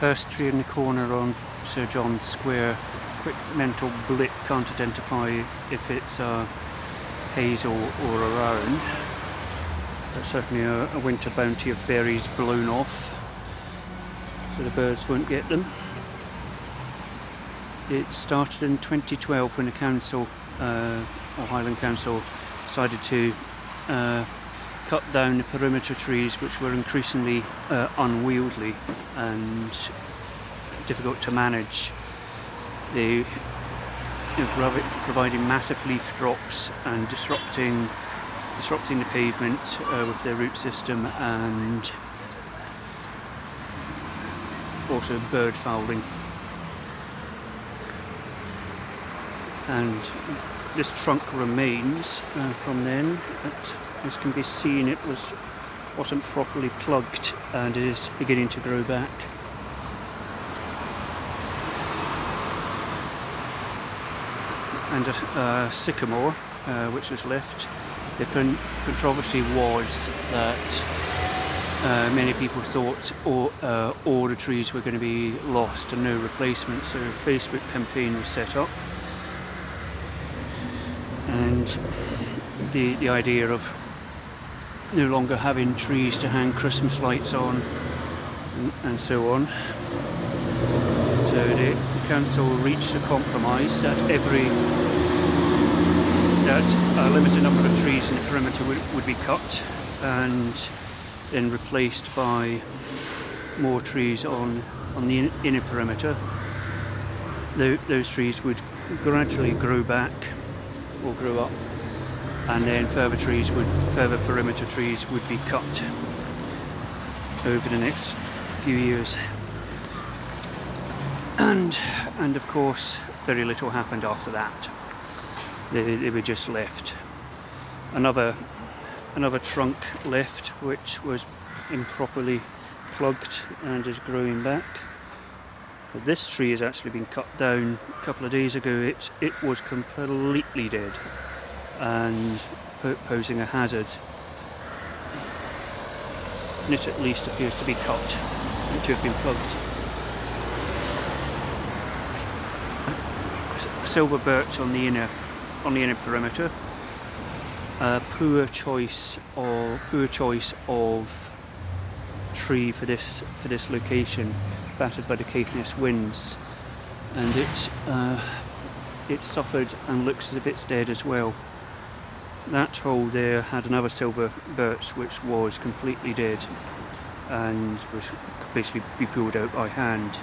first tree in the corner on Sir John Square. Quick mental blip, can't identify if it's hazel or a rowan. But certainly a winter bounty of berries blown off, so the birds won't get them. It started in 2012 when the council, or Highland Council, decided to cut down the perimeter trees, which were increasingly unwieldy and difficult to manage. They providing massive leaf drops and disrupting the pavement with their root system, and also bird fouling. And this trunk remains from then, but as can be seen, it wasn't properly plugged and is beginning to grow back. And a sycamore, which was left. The controversy was that many people thought all the trees were going to be lost and no replacement, so a Facebook campaign was set up. And the idea of no longer having trees to hang Christmas lights on and so on. So the council reached a compromise that a limited number of trees in the perimeter would be cut and then replaced by more trees on the inner perimeter. Those trees would gradually grow back or grow up, and then further perimeter trees would be cut over the next few years. And of course, very little happened after that. They were just left. Another trunk left, which was improperly plugged and is growing back. But this tree has actually been cut down a couple of days ago. It was completely dead and posing a hazard. And it at least appears to be cut and to have been plugged. Silver birch on the inner perimeter. Poor choice of tree for this location, battered by the Caithness winds, and it suffered and looks as if it's dead as well. That hole there had another silver birch which was completely dead and was basically be pulled out by hand.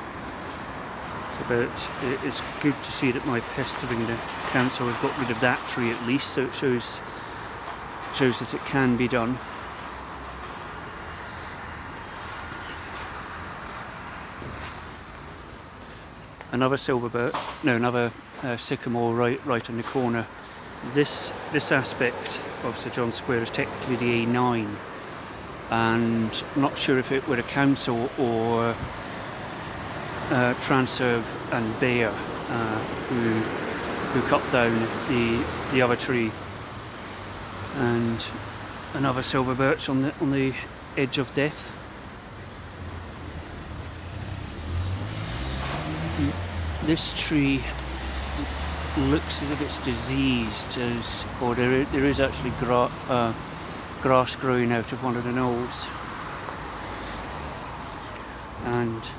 But it's good to see that my pestering the council has got rid of that tree at least, so it shows that it can be done. Another sycamore right in the corner. This aspect of Sir John Square is technically the A9, and I'm not sure if it were the council or Transerve and Bayer who cut down the other tree. And another silver birch on the edge of death. This tree looks as if it's diseased, or there is actually grass growing out of one of the knolls, and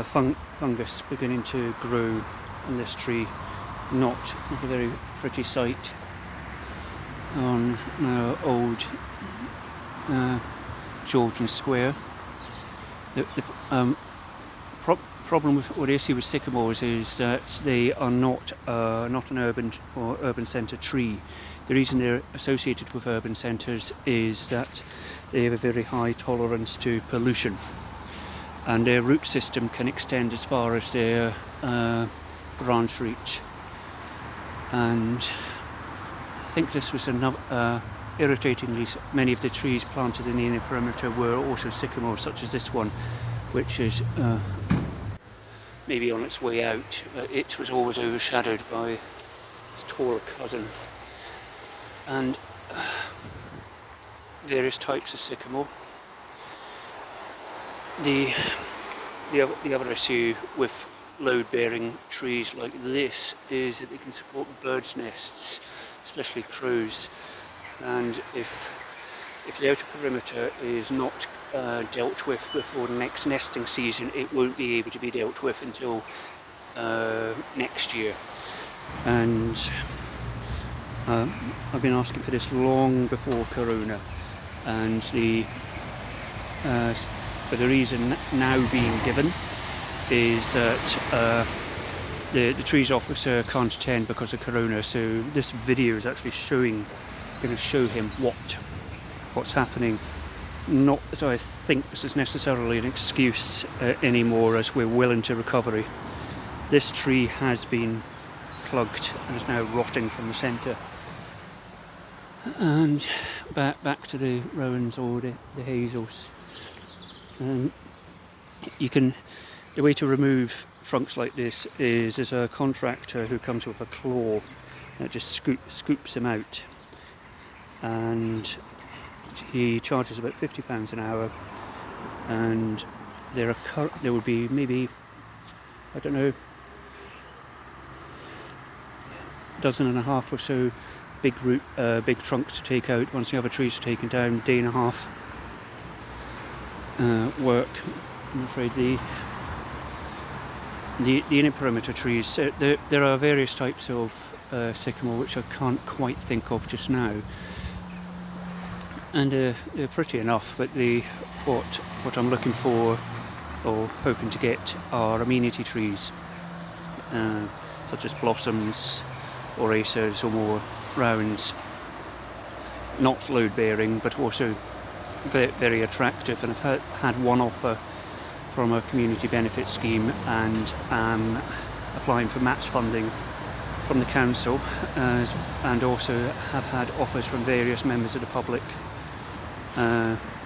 fungus beginning to grow on this tree. Not a very pretty sight on old Georgian Square. The problem with what I see with sycamores is that they are not an urban centre tree. The reason they're associated with urban centres is that they have a very high tolerance to pollution, and their root system can extend as far as their branch reach. And I think this was another, irritatingly, many of the trees planted in the inner perimeter were also sycamores, such as this one, which is maybe on its way out. It was always overshadowed by its taller cousin. And various types of sycamore. The other issue with load-bearing trees like this is that they can support birds' nests, especially crows, and if the outer perimeter is not dealt with before the next nesting season, it won't be able to be dealt with until next year. And I've been asking for this long before Corona, and the reason now being given is that the trees officer can't attend because of Corona. So this video is actually going to show him what's happening. Not that I think this is necessarily an excuse anymore, as we're well into recovery. This tree has been plugged and is now rotting from the centre. And back to the rowans or the hazels. The way to remove trunks like this is there's a contractor who comes with a claw that just scoops them out, and he charges about £50 an hour, and there would be maybe, I don't know, a dozen and a half or so big trunks to take out. Once the other trees are taken down, day and a half work. I'm afraid the inner perimeter trees, there are various types of sycamore which I can't quite think of just now, and they're pretty enough, but what I'm looking for or hoping to get are amenity trees, such as blossoms or acers or more rounds, not load bearing but also very, very attractive. And I've had one offer from a community benefit scheme, and applying for match funding from the council, and also have had offers from various members of the public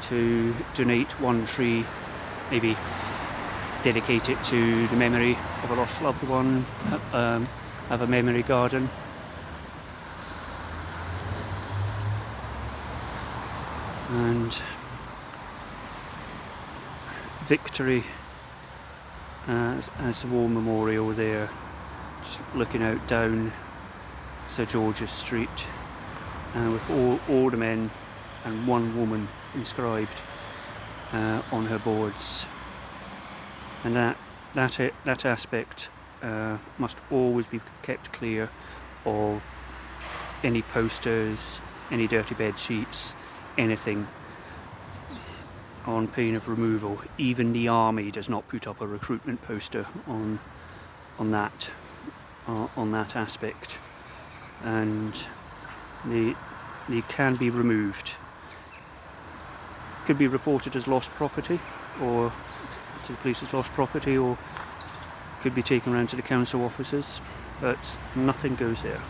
to donate one tree, maybe dedicate it to the memory of a lost loved one, have a memory garden. And Victory as the war memorial there, just looking out down Sir George's Street, with all the men and one woman inscribed on her boards. And that aspect must always be kept clear of any posters, any dirty bed sheets, anything, on pain of removal. Even the army does not put up a recruitment poster on that aspect, and they can be removed. Could be reported as lost property, or to the police as lost property, or could be taken around to the council offices, but nothing goes there.